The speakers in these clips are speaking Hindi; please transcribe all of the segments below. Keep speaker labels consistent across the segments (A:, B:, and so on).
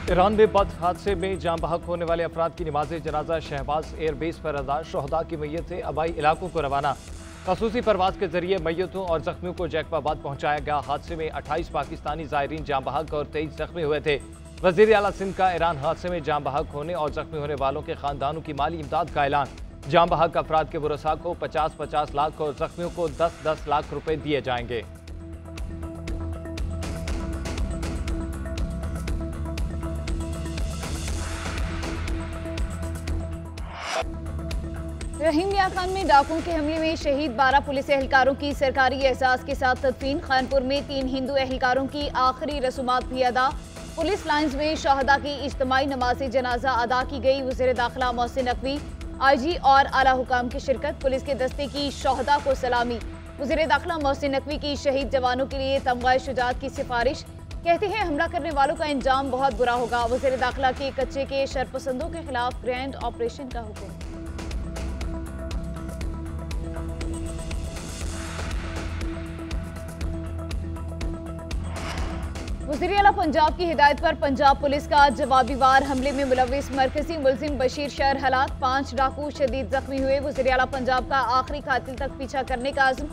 A: ईरान में बस हादसे में जान बहक होने वाले अफराद की नमाज जनाजा शहबाज एयरबेस पर अदा। शोहदा की मैयतें आबाई इलाकों को रवाना। खसूसी परवाज के जरिए मैयतों और जख्मियों को जैकबाबाद पहुंचाया गया। हादसे में 28 पाकिस्तानी ज़ायरीन जान बहक और 23 जख्मी हुए थे। वज़ीर आला सिंध का ईरान हादसे में जान बहक होने और जख्मी होने वालों के खानदानों की माली इमदाद का ऐलान। जान बहक अफराद के वरसा को 50-50 लाख और जख्मियों को 10-10 लाख रुपए दिए जाएंगे।
B: रहीम यार खान में डाकुओं के हमले में शहीद 12 पुलिस एहलकारों की सरकारी एहसास के साथ तदफीन। खानपुर में 3 हिंदू एहलकारों की आखिरी रसूमात भी अदा। पुलिस लाइन्स में शहदा की इज्तिमाई नमाज जनाजा अदा की गई। वज़ीर दाखिला मोहसिन नकवी, IG और आला हुकाम की शिरकत। पुलिस के दस्ते की शहदा को सलामी। वज़ीर दाखिला मोहसिन नकवी की शहीद जवानों के लिए तमगा शुजात की सिफारिश। कहते हैं हमला करने वालों का अंजाम बहुत बुरा होगा। वज़ीर दाखिला के कच्चे के शरपसंदों के खिलाफ ग्रैंड ऑपरेशन का हुक्म। वज़ीर आला पंजाब की हिदायत पर पंजाब पुलिस का जवाबी वार हमले में मुलविस मरकजी मुलजिम बशीर शहर हलाक। 5 डाकू शदीद जख्मी हुए। वज़ीर आला पंजाब का आखिरी कातिल तक पीछा करने का आज़म।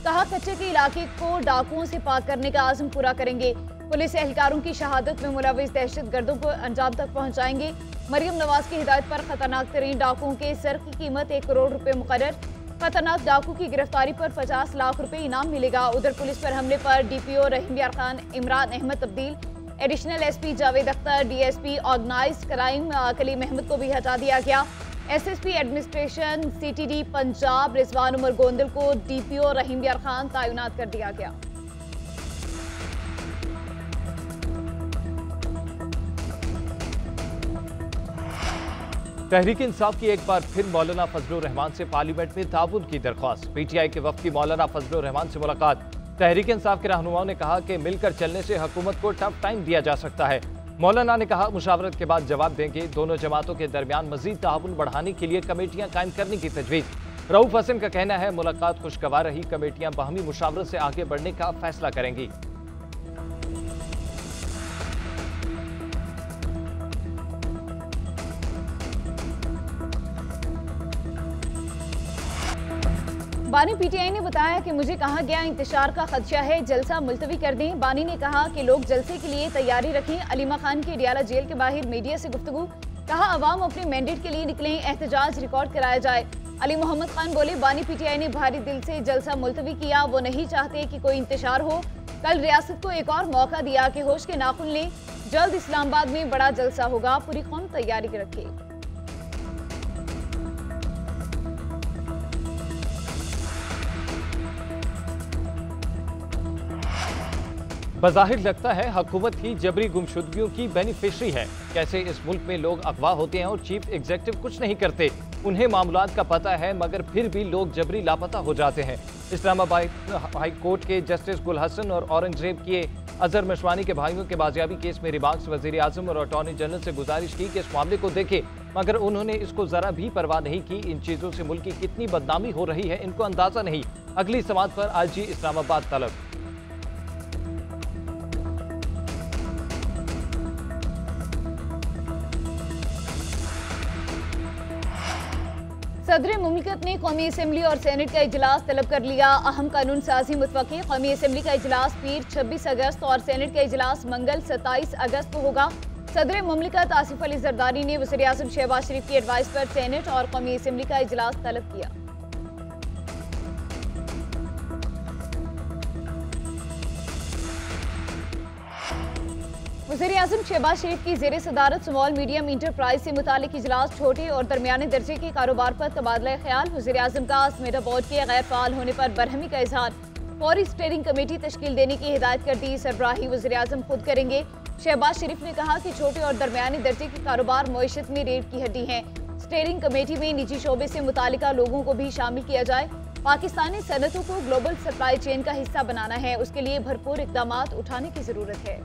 B: कहा कच्चे के इलाके को डाकुओं से पाक करने का आज़म पूरा करेंगे। पुलिस एहलकारों की शहादत में मुलविस दहशत गर्दों को अंजाम तक पहुँचाएंगे। मरियम नवाज की हिदायत पर खतरनाक तरीन डाकुओं के सर की कीमत 1 करोड़ रुपए मुकर्रर। खतरनाक डाकू की गिरफ्तारी पर 50 लाख रुपए इनाम मिलेगा। उधर पुलिस पर हमले पर DPO रहीम यार खान इमरान अहमद तब्दील। Additional SP Javed Akhtar, DSP organised crime Kaleem Ahmed को भी हटा दिया गया। SSP administration CTD Punjab Rizwan Umar Gondal को DPO रहीम यार खान तैनात कर दिया गया।
A: तहरीक इंसाफ की एक बार फिर मौलाना फजलुर रहमान से पार्लियामेंट में ताउन की दरख्वास्त। PTI के वफ्द की मौलाना फजलुर रहमान से मुलाकात। तहरीक इंसाफ के रहनुमाओं ने कहा कि मिलकर चलने से हुकूमत को टफ टाइम दिया जा सकता है। मौलाना ने कहा मुशावरत के बाद जवाब देंगे। दोनों जमातों के दरमियान मजीद ताउन बढ़ाने के लिए कमेटियां कायम करने की तजवीज़। रऊफ हसन का कहना है मुलाकात खुशगवार रही। कमेटियां बाहमी मुशावरत से आगे बढ़ने का फैसला करेंगी।
B: बानी PTI ने बताया कि मुझे कहा गया इंतशार का खदशा है, जलसा मुलतवी कर दें। बानी ने कहा कि लोग जलसे के लिए तैयारी रखें। अलीमा खान की डियाला जेल के बाहर मीडिया से गुफ्तगू। कहा अवाम अपने मैंडेट के लिए निकलें, एहतजाज रिकॉर्ड कराया जाए। अली मोहम्मद खान बोले बानी PTI ने भारी दिल से जलसा मुलतवी किया। वो नहीं चाहते कि कोई इंतशार हो। कल रियासत को एक और मौका दिया कि होश के नाखुन लें। जल्द इस्लामाबाद में बड़ा जलसा होगा, पूरी कौम तैयारी रखे।
A: बज़ाहिर लगता है हुकूमत ही जबरी गुमशुदगियों की बेनिफिशरी है। कैसे इस मुल्क में लोग अगवा होते हैं और चीफ एग्जीक्यूटिव कुछ नहीं करते। उन्हें मामलात का पता है मगर फिर भी लोग जबरी लापता हो जाते हैं। इस्लामाबाद हाई कोर्ट के जस्टिस गुल हसन और औरंगजेब के अजहर मशवानी के भाइयों के बाजियाबी केस में रिमार्क्स। वज़ीर आज़म और अटॉर्नी जनरल से गुजारिश की कि इस मामले को देखें मगर उन्होंने इसको जरा भी परवाह नहीं की। इन चीज़ों से मुल्क की कितनी बदनामी हो रही है इनको अंदाजा नहीं। अगली समात पर IG इस्लामाबाद तलब।
B: सदर मुमलिकत ने कौमी असम्बली और सेनेट का इजलास तलब कर लिया। अहम कानून साजी मुतवक्की। कौमी असम्बली का इजलास पीर 26 अगस्त और सेनेट का इजलास मंगल 27 अगस्त को होगा। सदर मुमलिकत आसिफ अली जरदारी ने वज़ीर आज़म शहबाज शरीफ की एडवाइस पर सेनेट और कौमी असम्बली का इजलास तलब किया। वज़ीर आज़म शहबाज शरीफ की ज़ेर सदारत स्मॉल मीडियम इंटरप्राइज से मुतालिक इजलास। छोटे और दरमियाने दर्जे के कारोबार पर तबादला ख्याल। वज़ीर आज़म का स्मेडा बोर्ड के गैर फाल होने पर बरहमी का इजहार। फौरी स्टीयरिंग कमेटी तश्कील देने की हिदायत कर दी। सरबराही वज़ीर आज़म खुद करेंगे। शहबाज शरीफ ने कहा कि छोटे और दरमियाने दर्जे के कारोबार मईशत में रीढ़ की हड्डी हैं। स्टीयरिंग कमेटी में निजी शोबे से मुतालिका लोगों को भी शामिल किया जाए। पाकिस्तानी सनतों को ग्लोबल सप्लाई चेन का हिस्सा बनाना है, उसके लिए भरपूर इकदाम उठाने की जरूरत है।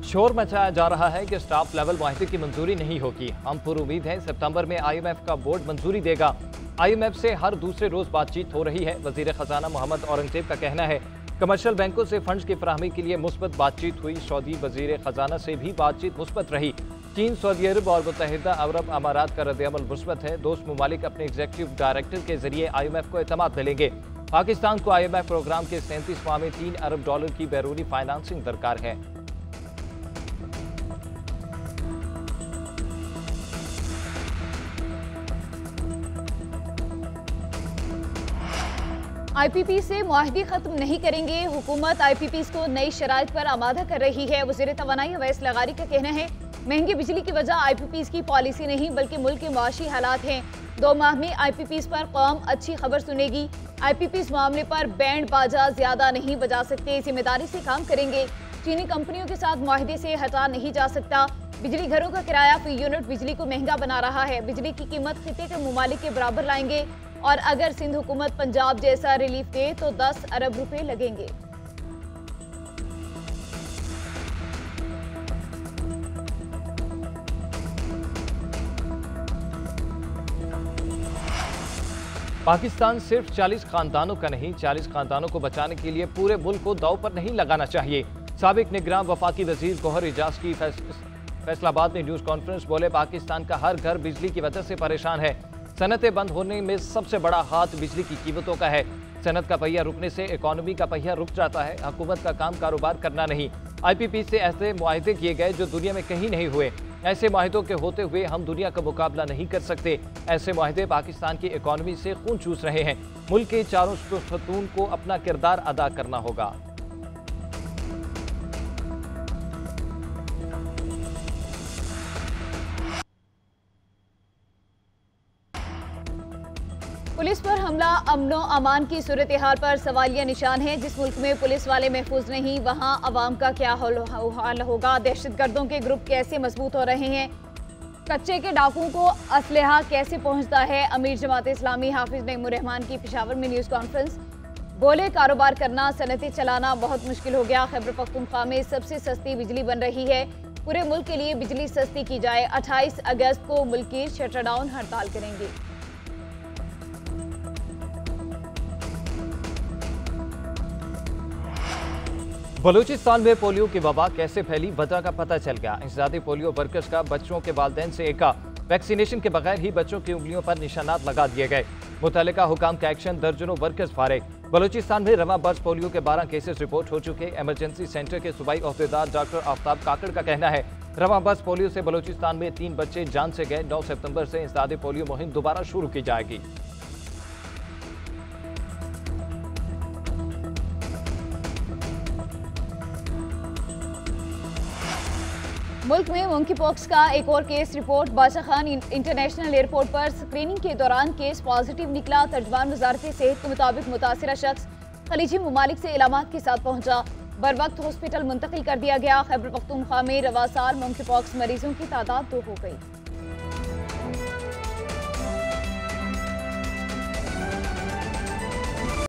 A: शोर मचाया जा रहा है कि स्टाफ लेवल माहिदे की मंजूरी नहीं होगी। हम पुर उम्मीद हैं सितंबर में IMF का बोर्ड मंजूरी देगा। IMF से हर दूसरे रोज बातचीत हो रही है। वजीर खजाना मोहम्मद औरंगजेब का कहना है कमर्शियल बैंकों से फंड्स की फराहमी के लिए मुस्बत बातचीत हुई। सऊदी वजीर खजाना से भी बातचीत मुस्बत रही। चीन, सऊदी अरब और मुत्तहिदा अरब अमारात का रद्द-ए-अमल मुस्बत है। दोस्त ममालिक अपने एग्जीक्यूटिव डायरेक्टर के जरिए IMF को एतमाद मिलेंगे। पाकिस्तान को IMF प्रोग्राम के 37 माह में $3 अरब की बैरूनी फाइनेंसिंग दरकार है।
B: IPP से मुआहदे खत्म नहीं करेंगे। हुकूमत IPPs को नई शराइत पर आमादा कर रही है। वज़ीर तवानाई अवैस लगारी का कहना है महंगी बिजली की वजह IPPs की पॉलिसी नहीं बल्कि मुल्क के मुआशी हालात हैं। 2 माह में IPPs पर कौम अच्छी खबर सुनेगी। IPPs मामले पर बैंड बाजा ज्यादा नहीं बजा सकते, जिम्मेदारी से काम करेंगे। चीनी कंपनियों के साथ मुआहदे से हटा नहीं जा सकता। बिजली घरों का किराया फी यूनिट बिजली को महंगा बना रहा है। बिजली की कीमत खिते के ममालिक के बराबर लाएंगे और अगर सिंध हुकूमत पंजाब जैसा रिलीफ दे तो 10 अरब रुपए लगेंगे।
A: पाकिस्तान सिर्फ 40 खानदानों का नहीं, 40 खानदानों को बचाने के लिए पूरे मुल्क को दांव पर नहीं लगाना चाहिए। साबिक निगरान वफाकी वजीर गौहर एजाज की फैसलाबाद में न्यूज कॉन्फ्रेंस बोले पाकिस्तान का हर घर बिजली की वजह से परेशान है। सनतें बंद होने में सबसे बड़ा हाथ बिजली की कीमतों का है। सनत का पहिया रुकने से इकोनॉमी का पहिया रुक जाता है। हुकूमत का काम कारोबार करना नहीं। IPP से ऐसे मुआहदे किए गए जो दुनिया में कहीं नहीं हुए। ऐसे मुआहदों के होते हुए हम दुनिया का मुकाबला नहीं कर सकते। ऐसे मुआहदे पाकिस्तान की इकोनॉमी से खून चूस रहे हैं। मुल्क के चारों सतून को अपना किरदार अदा करना होगा।
B: पुलिस पर हमला अमनो अमान की सूरत हाल पर सवालिया निशान है। जिस मुल्क में पुलिस वाले महफूज नहीं वहाँ अवाम का क्या हाल होगा। दहशतगर्दों के ग्रुप कैसे मजबूत हो रहे हैं। कच्चे के डाकुओं को असलहा कैसे पहुँचता है। अमीर जमात इस्लामी हाफिज नईमुर रहमान की पेशावर में न्यूज़ कॉन्फ्रेंस बोले कारोबार करना, सनतें चलाना बहुत मुश्किल हो गया। खैबर पख्तूनख्वा में सबसे सस्ती बिजली बन रही है। पूरे मुल्क के लिए बिजली सस्ती की जाए। 28 अगस्त को मुल्की शटरडाउन हड़ताल करेंगे।
A: बलूचिस्तान में पोलियो की वबा कैसे फैली, वजह का पता चल गया। इंसदादी पोलियो वर्कर्स का बच्चों के वालिदैन से एका। वैक्सीनेशन के बगैर ही बच्चों की उंगलियों पर निशानात लगा दिए गए। मुतल्लिका हुकाम का एक्शन, दर्जनों वर्कर्स फारिग। बलूचिस्तान में रवा बर्स पोलियो के 12 केसेस रिपोर्ट हो चुके। इमरजेंसी सेंटर के सूबाई अहदेदार डॉक्टर आफ्ताब काकड़ का कहना है रवा बर्स पोलियो से बलूचिस्तान में 3 बच्चे जान से गए। 9 सितंबर से इंसदादी पोलियो मुहिम दोबारा शुरू की जाएगी।
B: मुल्क में मंकी पॉक्स का एक और केस रिपोर्ट। बादशाह खान इंटरनेशनल एयरपोर्ट पर स्क्रीनिंग के दौरान केस पॉजिटिव निकला। तर्जमान वजारत सेहत के मुताबिक मुतासिरा शख्स खलीजी ममालिक से इलामात के साथ पहुंचा। बर वक्त हॉस्पिटल मुंतकिल कर दिया गया। खैबर पख्तूनख्वा में रवा साल मंकी पॉक्स मरीजों की तादाद 2 हो गई।